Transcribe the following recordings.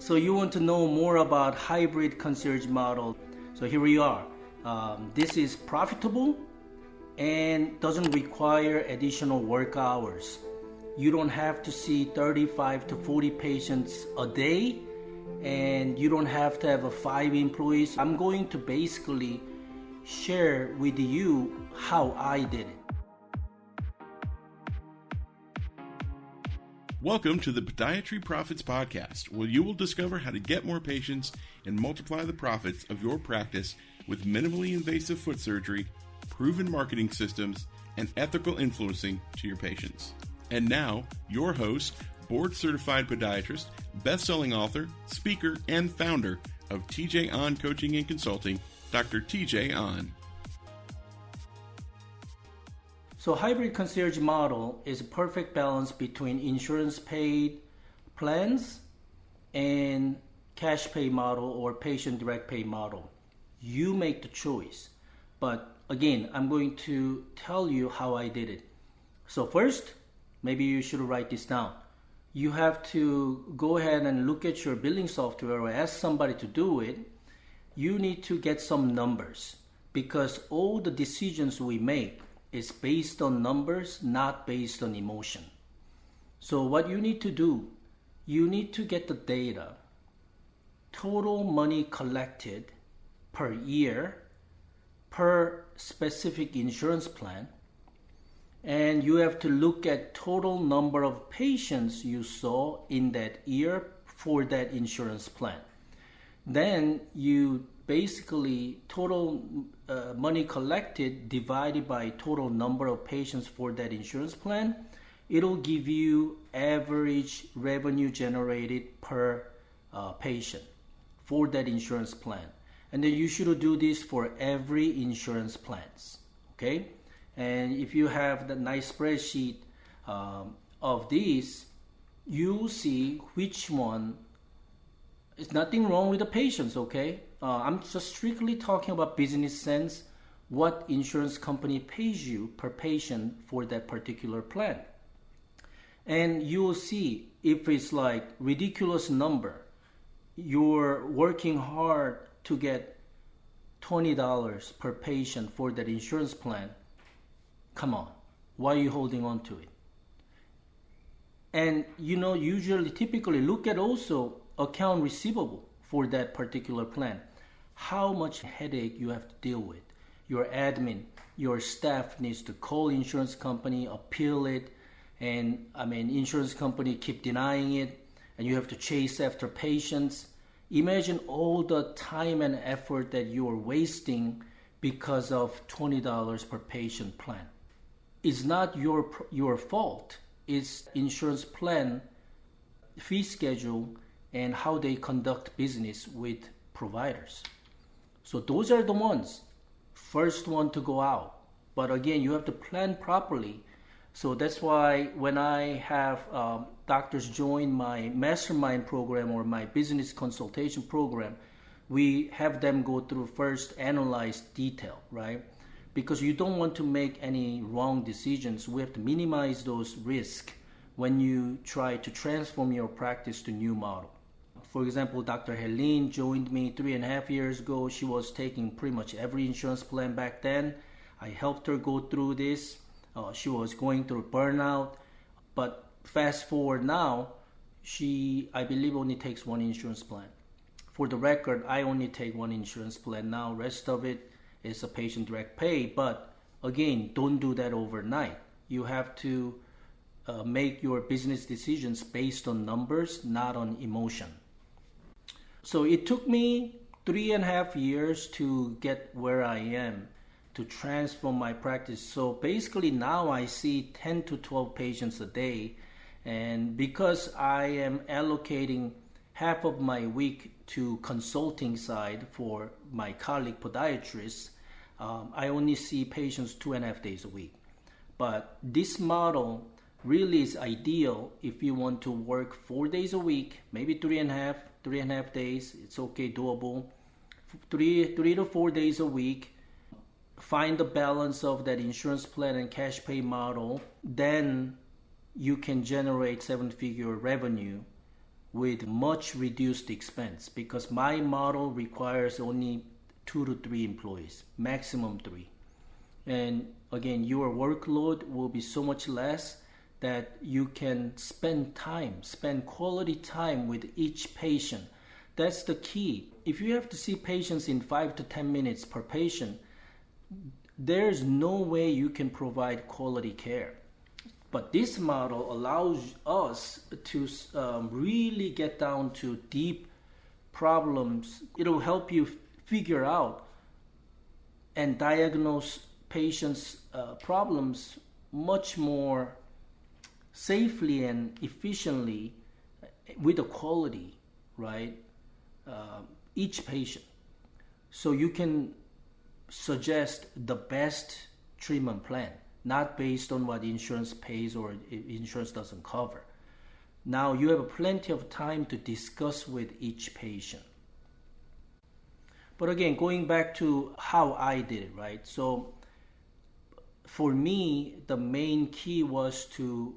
So you want to know more about hybrid concierge model. So here we are. This is profitable and doesn't require additional work hours. You don't have to see 35 to 40 patients a day, and you don't have to have 5 employees. I'm going to basically share with you how I did it. Welcome to the Podiatry Profits Podcast, where you will discover how to get more patients and multiply the profits of your practice with minimally invasive foot surgery, proven marketing systems, and ethical influencing to your patients. And now, your host, board-certified podiatrist, best-selling author, speaker, and founder of TJ On Coaching and Consulting, Dr. TJ On. So hybrid concierge model is a perfect balance between insurance paid plans and cash pay model or patient direct pay model. You make the choice. But again, I'm going to tell you how I did it. So first, maybe you should write this down. You have to go ahead and look at your billing software or ask somebody to do it. You need to get some numbers because all the decisions we make is based on numbers, not based on emotion. So what you need to do, you need to get the data, total money collected per year, per specific insurance plan, and you have to look at total number of patients you saw in that year for that insurance plan. Then you basically total money collected divided by total number of patients for that insurance plan. It'll give you average revenue generated per patient for that insurance plan. And then you should do this for every insurance plans, okay? And if you have the nice spreadsheet of these, you'll see which one. There's nothing wrong with the patients, okay? I'm just strictly talking about business sense, what insurance company pays you per patient for that particular plan. And you will see if it's like ridiculous number, you're working hard to get $20 per patient for that insurance plan. Come on, why are you holding on to it? And usually typically look at also account receivable for that particular plan. How much headache you have to deal with. Your admin, your staff needs to call insurance company, appeal it, and insurance company keep denying it, and you have to chase after patients. Imagine all the time and effort that you are wasting because of $20 per patient plan. It's not your fault. It's insurance plan fee schedule and how they conduct business with providers. So those are the ones, first one to go out. But again, you have to plan properly. So that's why when I have doctors join my mastermind program or my business consultation program, we have them go through first analyze detail, right? Because you don't want to make any wrong decisions. We have to minimize those risks when you try to transform your practice to new model. For example, Dr. Helene joined me 3.5 years ago. She was taking pretty much every insurance plan back then. I helped her go through this. She was going through burnout. But fast forward now, she, I believe, only takes one insurance plan. For the record, I only take one insurance plan now. Rest of it is a patient direct pay. But again, don't do that overnight. You have to make your business decisions based on numbers, not on emotion. So it took me 3.5 years to get where I am, to transform my practice. So basically now I see 10 to 12 patients a day. And because I am allocating half of my week to consulting side for my colleague podiatrists, I only see patients 2.5 days a week. But this model really is ideal if you want to work 4 days a week, maybe 3.5 days. It's okay, doable. 3 to 4 days a week. Find the balance of that insurance plan and cash pay model. Then you can generate 7-figure revenue with much reduced expense, because my model requires only 2 to 3 employees, maximum 3. And again, your workload will be so much less that you can spend quality time with each patient. That's the key. If you have to see patients in 5 to 10 minutes per patient, there's no way you can provide quality care. But this model allows us to really get down to deep problems. It'll help you figure out and diagnose patients' problems much more safely and efficiently with the quality, right? Each patient. So you can suggest the best treatment plan, not based on what insurance pays or insurance doesn't cover. Now you have plenty of time to discuss with each patient. But again, going back to how I did it, right? So for me, the main key was to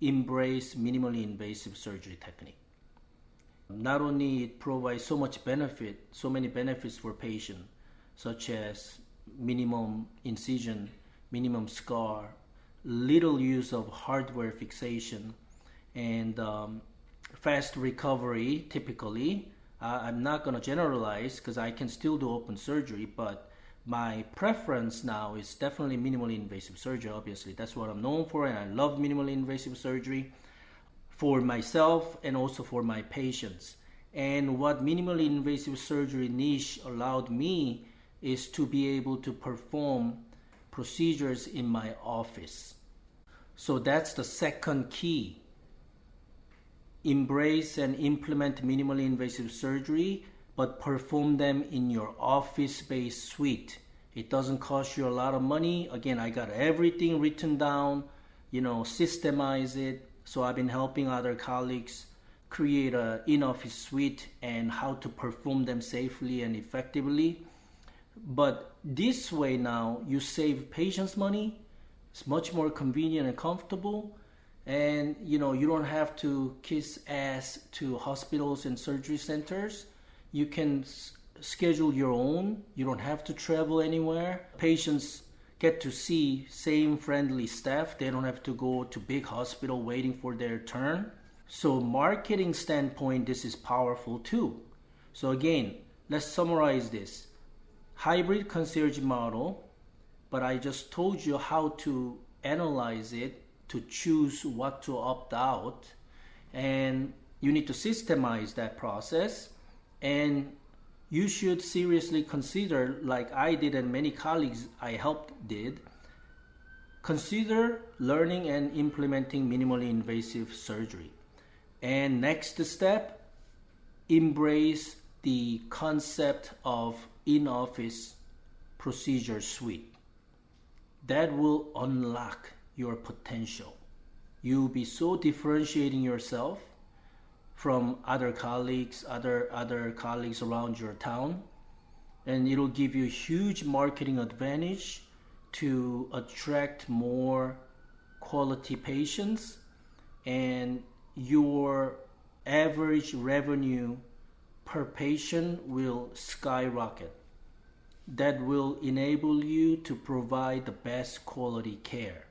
embrace minimally invasive surgery technique. Not only it provides so many benefits for patient, such as minimum incision, minimum scar, little use of hardware fixation, and fast recovery typically. I'm not going to generalize because I can still do open surgery, but my preference now is definitely minimally invasive surgery. Obviously, that's what I'm known for, and I love minimally invasive surgery for myself and also for my patients. And what minimally invasive surgery niche allowed me is to be able to perform procedures in my office. So that's the second key. Embrace and implement minimally invasive surgery, but perform them in your office-based suite. It doesn't cost you a lot of money. Again, I got everything written down, systemize it. So I've been helping other colleagues create an in-office suite and how to perform them safely and effectively. But this way now, you save patients money. It's much more convenient and comfortable. And you don't have to kiss ass to hospitals and surgery centers. You can schedule your own. You don't have to travel anywhere. Patients get to see same friendly staff. They don't have to go to big hospital waiting for their turn. So marketing standpoint, this is powerful too. So again, let's summarize this. Hybrid-Concierge model, but I just told you how to analyze it to choose what to opt out, and you need to systemize that process, and you should seriously consider, like I did and many colleagues I helped did, consider learning and implementing minimally invasive surgery. And next step, embrace the concept of in-office procedure suite. That will unlock your potential. You'll be so differentiating yourself from other colleagues around your town, and it'll give you a huge marketing advantage to attract more quality patients, and your average revenue per patient will skyrocket. That will enable you to provide the best quality care.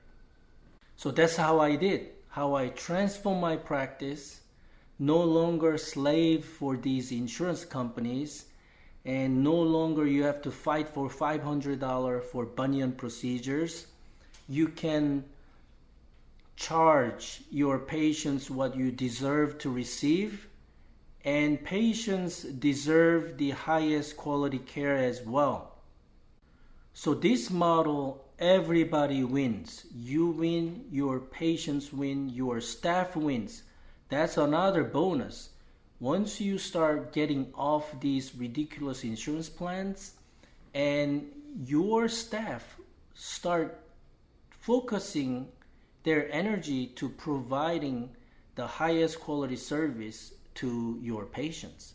So that's how I transformed my practice, no longer slave for these insurance companies, and no longer you have to fight for $500 for bunion procedures. You can charge your patients what you deserve to receive, and patients deserve the highest quality care as well. So this model, everybody wins. You win, your patients win, your staff wins. That's another bonus. Once you start getting off these ridiculous insurance plans and your staff start focusing their energy to providing the highest quality service to your patients.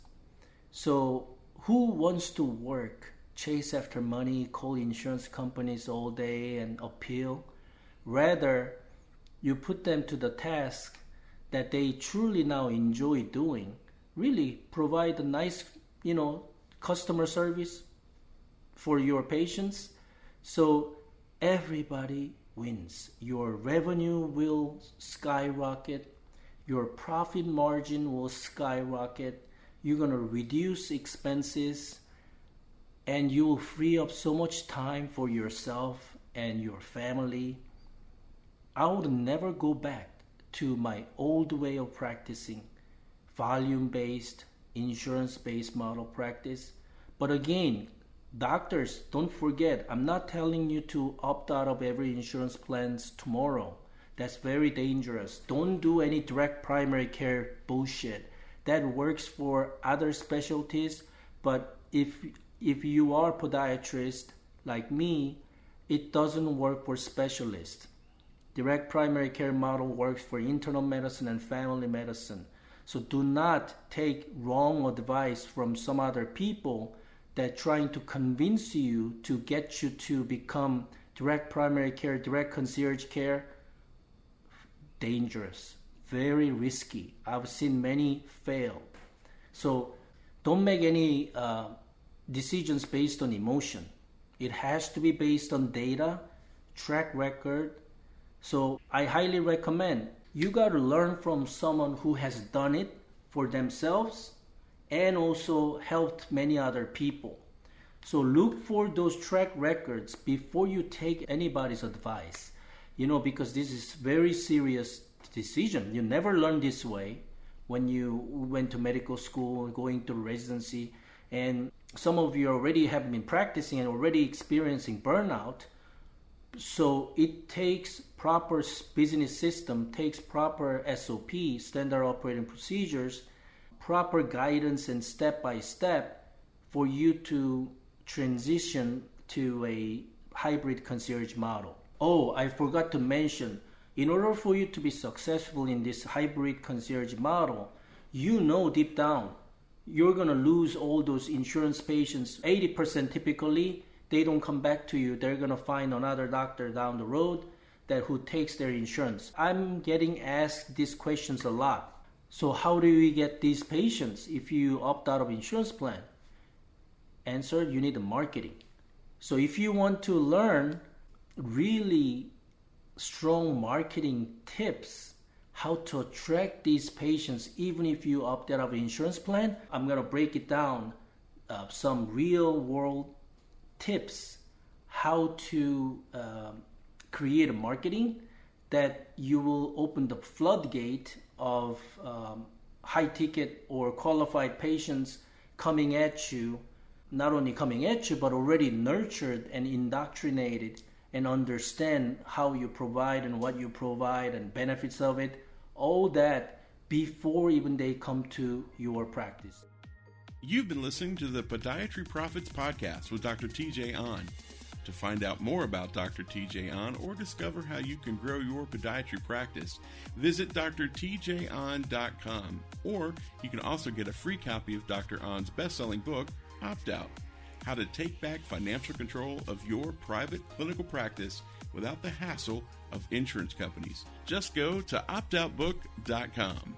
So who wants to work, chase after money, call insurance companies all day and appeal? Rather, you put them to the task that they truly now enjoy doing, really provide a nice, customer service for your patients. So everybody wins. Your revenue will skyrocket. Your profit margin will skyrocket. You're going to reduce expenses, and you will free up so much time for yourself and your family. I would never go back to my old way of practicing, volume-based, insurance-based model practice. But again, doctors, don't forget, I'm not telling you to opt out of every insurance plans tomorrow. That's very dangerous. Don't do any direct primary care bullshit. That works for other specialties, but if you are a podiatrist like me, it doesn't work for specialists. Direct primary care model works for internal medicine and family medicine. So do not take wrong advice from some other people that trying to convince you to get you to become direct primary care, direct concierge care. Dangerous, very risky. I've seen many fail. So don't make any decisions based on emotion. It has to be based on data, track record. So I highly recommend you got to learn from someone who has done it for themselves and also helped many other people. So look for those track records before you take anybody's advice, because this is very serious decision. You never learn this way when you went to medical school, going to residency, and some of you already have been practicing and already experiencing burnout. So it takes proper business system, takes proper SOP, standard operating procedures, proper guidance and step by step for you to transition to a hybrid concierge model. Oh, I forgot to mention, in order for you to be successful in this hybrid concierge model, deep down, you're going to lose all those insurance patients. 80% typically, they don't come back to you. They're going to find another doctor down the road who takes their insurance. I'm getting asked these questions a lot. So how do you get these patients if you opt out of insurance plan? Answer, you need the marketing. So if you want to learn really strong marketing tips, how to attract these patients even if you opt out of insurance plan, I'm going to break it down, some real world tips how to create a marketing that you will open the floodgate of high ticket or qualified patients coming at you, not only coming at you, but already nurtured and indoctrinated and understand how you provide and what you provide and benefits of it, all that before even they come to your practice. You've been listening to the Podiatry Profits Podcast with Dr. TJ Ahn. To find out more about Dr. TJ Ahn or discover how you can grow your podiatry practice, visit drtjahn.com, or you can also get a free copy of Dr. Ahn's best-selling book, Opt Out: How to Take Back Financial Control of Your Private Clinical Practice Without the Hassle of Insurance Companies. Just go to optoutbook.com.